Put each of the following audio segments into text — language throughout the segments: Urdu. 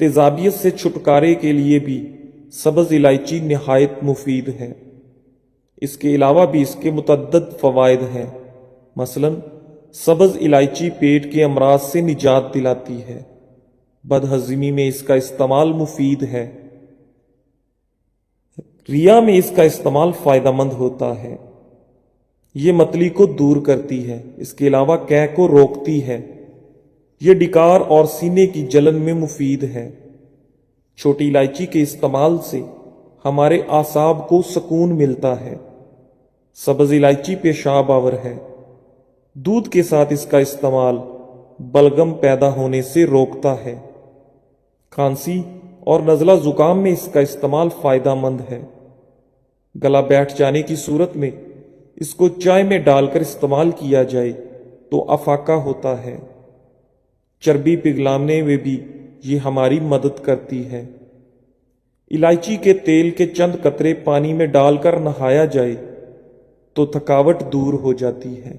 تیزابیت سے چھٹکارے کے لیے بھی سبز الائچی نہایت مفید ہے۔ اس کے علاوہ بھی اس کے متعدد فوائد ہیں۔ مثلا سبز الائچی پیٹ کے امراض سے نجات دلاتی ہے۔ بدہضمی میں اس کا استعمال مفید ہے۔ ریا میں اس کا استعمال فائدہ مند ہوتا ہے۔ یہ متلی کو دور کرتی ہے۔ اس کے علاوہ قے کو روکتی ہے۔ یہ ڈکار اور سینے کی جلن میں مفید ہے۔ چھوٹی الائچی کے استعمال سے ہمارے اعصاب کو سکون ملتا ہے۔ سبز الائچی پیشاب آور ہے۔ دودھ کے ساتھ اس کا استعمال بلغم پیدا ہونے سے روکتا ہے۔ کھانسی اور نزلہ زکام میں اس کا استعمال فائدہ مند ہے۔ گلا بیٹھ جانے کی صورت میں اس کو چائے میں ڈال کر استعمال کیا جائے تو افاقہ ہوتا ہے۔ چربی پگھلانے میں بھی یہ ہماری مدد کرتی ہے۔ الائچی کے تیل کے چند قطرے پانی میں ڈال کر نہایا جائے تو تھکاوٹ دور ہو جاتی ہے۔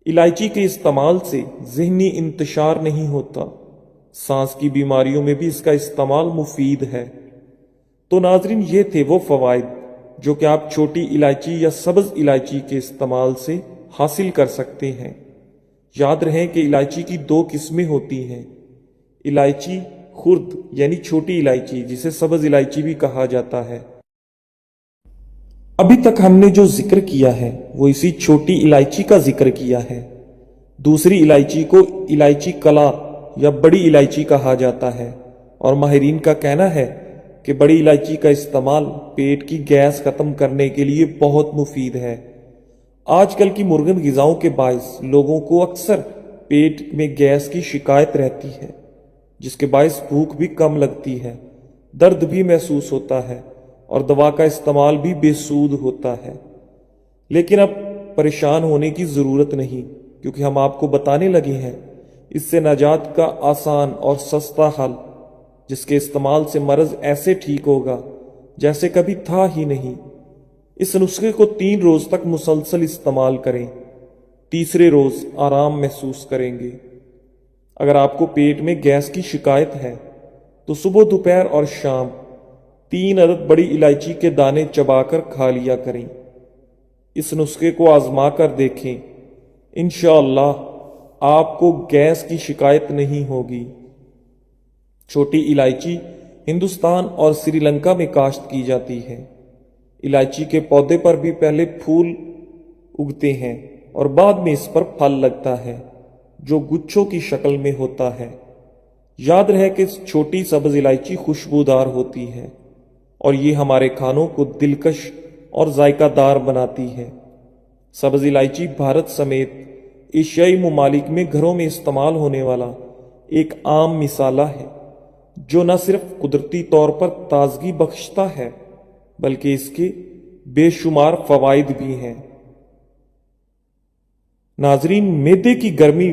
الائچی کے استعمال سے ذہنی انتشار نہیں ہوتا۔ سانس کی بیماریوں میں بھی اس کا استعمال مفید ہے۔ تو ناظرین، یہ تھے وہ فوائد جو کہ آپ چھوٹی الائچی یا سبز الائچی کے استعمال سے حاصل کر سکتے ہیں۔ یاد رہیں کہ الائچی کی دو قسمیں ہوتی ہیں، الائچی خرد یعنی چھوٹی الائچی جسے سبز الائچی بھی کہا جاتا ہے۔ ابھی تک ہم نے جو ذکر کیا ہے وہ اسی چھوٹی الائچی کا ذکر کیا ہے۔ دوسری الائچی کو الائچی کلا یا بڑی الائچی کہا جاتا ہے، اور ماہرین کا کہنا ہے کہ بڑی الائچی کا استعمال پیٹ کی گیس ختم کرنے کے لیے بہت مفید ہے۔ آج کل کی مرغن غذاؤں کے باعث لوگوں کو اکثر پیٹ میں گیس کی شکایت رہتی ہے، جس کے باعث بھوک بھی کم لگتی ہے، درد بھی محسوس ہوتا ہے اور دوا کا استعمال بھی بے سود ہوتا ہے۔ لیکن اب پریشان ہونے کی ضرورت نہیں، کیونکہ ہم آپ کو بتانے لگے ہیں اس سے نجات کا آسان اور سستا حل، جس کے استعمال سے مرض ایسے ٹھیک ہوگا جیسے کبھی تھا ہی نہیں۔ اس نسخے کو 3 روز تک مسلسل استعمال کریں، تیسرے روز آرام محسوس کریں گے۔ اگر آپ کو پیٹ میں گیس کی شکایت ہے تو صبح، دوپہر اور شام 3 عدد بڑی الائچی کے دانے چبا کر کھا لیا کریں۔ اس نسخے کو آزما کر دیکھیں، انشاءاللہ آپ کو گیس کی شکایت نہیں ہوگی۔ چھوٹی الائچی ہندوستان اور سری لنکا میں کاشت کی جاتی ہے۔ الائچی کے پودے پر بھی پہلے پھول اگتے ہیں اور بعد میں اس پر پھل لگتا ہے جو گچھوں کی شکل میں ہوتا ہے۔ یاد رہے کہ چھوٹی سبز الائچی خوشبودار ہوتی ہے اور یہ ہمارے کھانوں کو دلکش اور ذائقہ دار بناتی ہے۔ سبز الائچی بھارت سمیت ایشیائی ممالک میں گھروں میں استعمال ہونے والا ایک عام مصالحہ ہے، جو نہ صرف قدرتی طور پر تازگی بخشتا ہے بلکہ اس کے بے شمار فوائد بھی ہیں۔ ناظرین، معدے کی گرمی،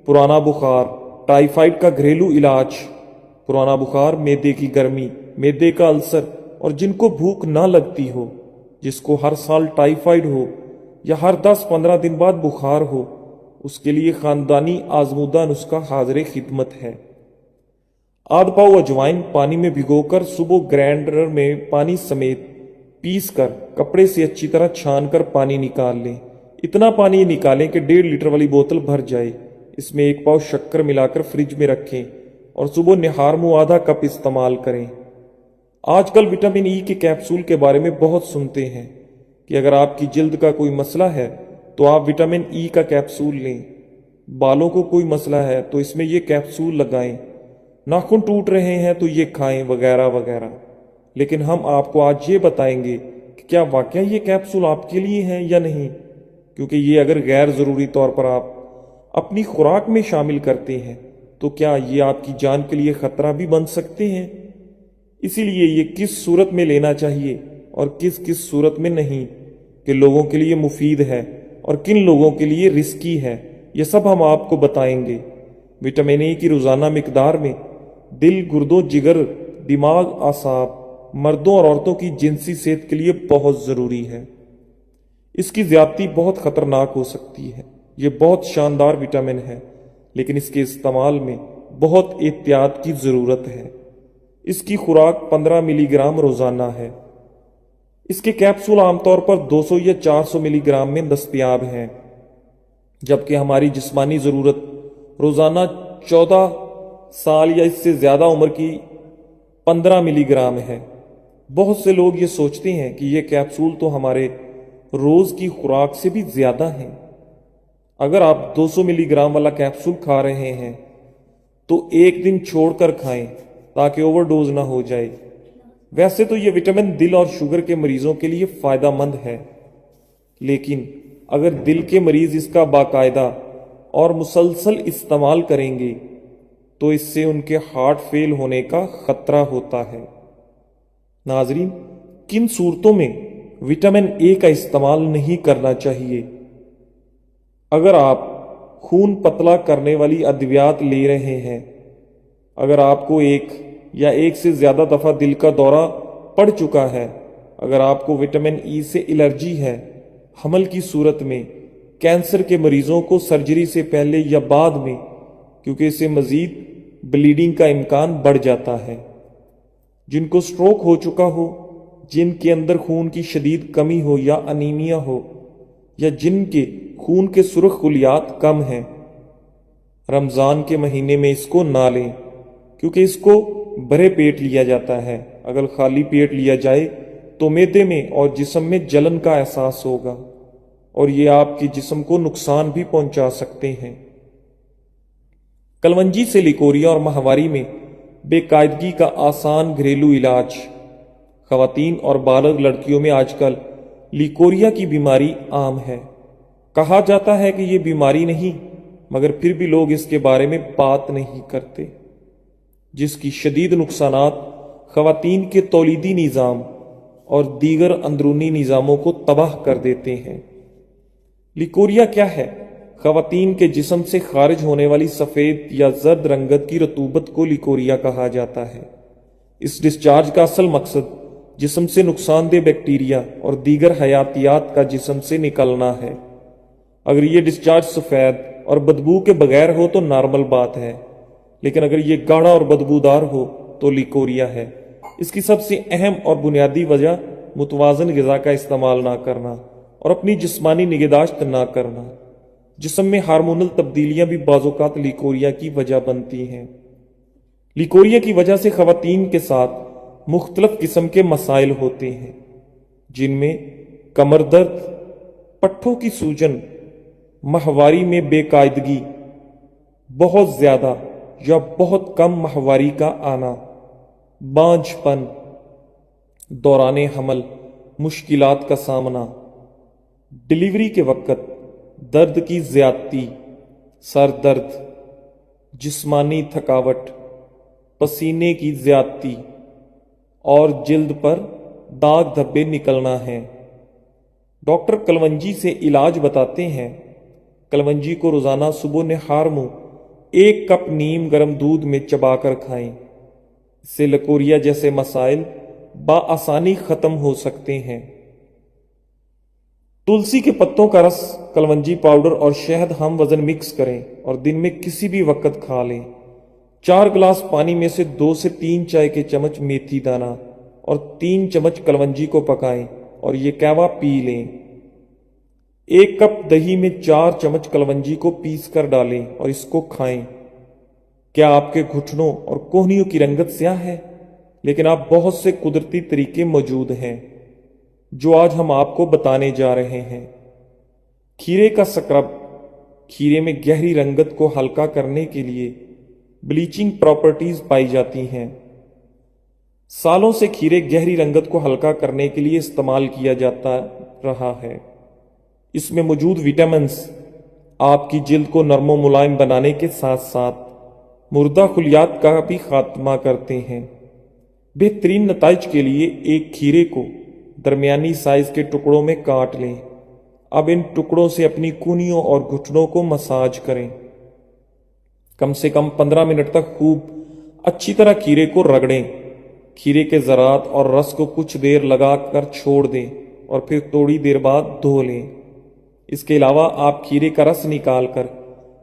پرانا بخار، ٹائیفائڈ کا گھریلو علاج۔ پرانا بخار، معدے کی گرمی، معدے کا السر اور جن کو بھوک نہ لگتی ہو، جس کو ہر سال ٹائیفائڈ ہو یا ہر 10-15 دن بعد بخار ہو، اس کے لیے خاندانی آزمودہ نسخہ حاضر خدمت ہے۔ آدھ پاؤ اجوائن پانی میں بھگو کر صبح گرائنڈر میں پانی سمیت پیس کر کپڑے سے اچھی طرح چھان کر پانی نکال لیں۔ اتنا پانی نکالیں کہ 1.5 لیٹر والی بوتل بھر جائے۔ اس میں 1 پاؤ شکر ملا کر فریج میں رکھیں اور صبح نہار منہ آدھا کپ استعمال کریں۔ آج کل وٹامن ای کے کیپسول کے بارے میں بہت سنتے ہیں کہ اگر آپ کی جلد کا کوئی مسئلہ ہے تو آپ وٹامن ای کا کیپسول لیں، بالوں کو کوئی مسئلہ ہے تو اس میں یہ کیپسول لگائیں، ناخن ٹوٹ رہے ہیں تو یہ کھائیں، وغیرہ وغیرہ۔ لیکن ہم آپ کو آج یہ بتائیں گے کہ کیا واقعہ یہ کیپسول آپ کے لیے ہیں یا نہیں، کیونکہ یہ اگر غیر ضروری طور پر آپ اپنی خوراک میں شامل کرتے ہیں تو کیا یہ آپ کی جان کے لیے خطرہ بھی بن سکتے ہیں۔ اسی لیے یہ کس صورت میں لینا چاہیے اور کس صورت میں نہیں، کہ لوگوں کے لیے مفید ہے اور کن لوگوں کے لیے رسکی ہے، یہ سب ہم آپ کو بتائیں گے۔ وٹامن ای کی روزانہ مقدار میں دل، گردوں، جگر، دماغ، اعصاب، مردوں اور عورتوں کی جنسی صحت کے لیے بہت ضروری ہے۔ اس کی زیادتی بہت خطرناک ہو سکتی ہے۔ یہ بہت شاندار وٹامن ہے، لیکن اس کے استعمال میں بہت احتیاط کی ضرورت ہے۔ اس کی خوراک 15 ملی گرام روزانہ ہے۔ اس کے کیپسول عام طور پر 200 یا 400 ملی گرام میں دستیاب ہیں، جبکہ ہماری جسمانی ضرورت روزانہ 14 سال یا اس سے زیادہ عمر کی 15 ملی گرام ہے۔ بہت سے لوگ یہ سوچتے ہیں کہ یہ کیپسول تو ہمارے روز کی خوراک سے بھی زیادہ ہیں۔ اگر آپ 200 ملی گرام والا کیپسول کھا رہے ہیں تو ایک دن چھوڑ کر کھائیں تاکہ اوور ڈوز نہ ہو جائے۔ ویسے تو یہ وٹامن دل اور شوگر کے مریضوں کے لیے فائدہ مند ہے، لیکن اگر دل کے مریض اس کا باقاعدہ اور مسلسل استعمال کریں گے تو اس سے ان کے ہارٹ فیل ہونے کا خطرہ ہوتا ہے۔ ناظرین، کن صورتوں میں وٹامن اے کا استعمال نہیں کرنا چاہیے؟ اگر آپ خون پتلا کرنے والی ادویات لے رہے ہیں، اگر آپ کو ایک یا ایک سے زیادہ دفعہ دل کا دورہ پڑ چکا ہے، اگر آپ کو وٹامن ای سے الرجی ہے، حمل کی صورت میں، کینسر کے مریضوں کو سرجری سے پہلے یا بعد میں، کیونکہ اس سے مزید بلیڈنگ کا امکان بڑھ جاتا ہے، جن کو سٹروک ہو چکا ہو، جن کے اندر خون کی شدید کمی ہو یا انیمیا ہو، یا جن کے خون کے سرخ خلیات کم ہیں، رمضان کے مہینے میں اس کو نہ لیں، کیونکہ اس کو بھرے پیٹ لیا جاتا ہے۔ اگر خالی پیٹ لیا جائے تو معدے میں اور جسم میں جلن کا احساس ہوگا اور یہ آپ کے جسم کو نقصان بھی پہنچا سکتے ہیں۔ کلونجی سے لیکوریا اور ماہواری میں بے قاعدگی کا آسان گھریلو علاج۔ خواتین اور بالغ لڑکیوں میں آج کل لیکوریا کی بیماری عام ہے۔ کہا جاتا ہے کہ یہ بیماری نہیں، مگر پھر بھی لوگ اس کے بارے میں بات نہیں کرتے، جس کی شدید نقصانات خواتین کے تولیدی نظام اور دیگر اندرونی نظاموں کو تباہ کر دیتے ہیں۔ لیکوریا کیا ہے؟ خواتین کے جسم سے خارج ہونے والی سفید یا زرد رنگت کی رطوبت کو لیکوریا کہا جاتا ہے۔ اس ڈسچارج کا اصل مقصد جسم سے نقصان دہ بیکٹیریا اور دیگر حیاتیات کا جسم سے نکلنا ہے۔ اگر یہ ڈسچارج سفید اور بدبو کے بغیر ہو تو نارمل بات ہے، لیکن اگر یہ گاڑھا اور بدبودار ہو تو لیکوریا ہے۔ اس کی سب سے اہم اور بنیادی وجہ متوازن غذا کا استعمال نہ کرنا اور اپنی جسمانی نگہداشت نہ کرنا۔ جسم میں ہارمونل تبدیلیاں بھی بعض اوقات لیکوریا کی وجہ بنتی ہیں۔ لیکوریا کی وجہ سے خواتین کے ساتھ مختلف قسم کے مسائل ہوتے ہیں، جن میں کمر درد، پٹھوں کی سوجن، ماہواری میں بے قاعدگی، بہت زیادہ یا بہت کم ماہواری کا آنا، بانجھ پن، دوران حمل، مشکلات کا سامنا، ڈلیوری کے وقت درد کی زیادتی، سر درد، جسمانی تھکاوٹ، پسینے کی زیادتی اور جلد پر داغ دھبے نکلنا ہے۔ ڈاکٹر کلونجی سے علاج بتاتے ہیں۔ کلونجی کو روزانہ صبح نہار منہ 1 کپ نیم گرم دودھ میں چبا کر کھائیں۔ اس سے لیکوریا جیسے مسائل بآسانی ختم ہو سکتے ہیں۔ تلسی کے پتوں کا رس، کلونجی پاؤڈر اور شہد ہم وزن مکس کریں اور دن میں کسی بھی وقت کھا لیں۔ 4 گلاس پانی میں سے 2 سے 3 چائے کے چمچ میتھی دانہ اور 3 چمچ کلونجی کو پکائیں اور یہ قہوہ پی لیں۔ 1 کپ دہی میں 4 چمچ کلونجی کو پیس کر ڈالیں اور اس کو کھائیں۔ کیا آپ کے گھٹنوں اور کوہنیوں کی رنگت سیاہ ہے؟ لیکن آپ بہت سے قدرتی طریقے موجود ہیں جو آج ہم آپ کو بتانے جا رہے ہیں۔ کھیرے کا سکرب، کھیرے میں گہری رنگت کو ہلکا کرنے کے لیے بلیچنگ پراپرٹیز پائی جاتی ہیں۔ سالوں سے کھیرے گہری رنگت کو ہلکا کرنے کے لیے استعمال کیا جاتا رہا ہے۔ اس میں موجود وٹامنز آپ کی جلد کو نرم و ملائم بنانے کے ساتھ ساتھ مردہ خلیات کا بھی خاتمہ کرتے ہیں۔ بہترین نتائج کے لیے ایک کھیرے کو درمیانی سائز کے ٹکڑوں میں کاٹ لیں۔ اب ان ٹکڑوں سے اپنی کونیوں اور گھٹنوں کو مساج کریں۔ کم سے کم 15 منٹ تک خوب اچھی طرح کھیرے کو رگڑیں۔ کھیرے کے ذرات اور رس کو کچھ دیر لگا کر چھوڑ دیں اور پھر تھوڑی دیر بعد دھو لیں۔ اس کے علاوہ آپ کھیرے کا رس نکال کر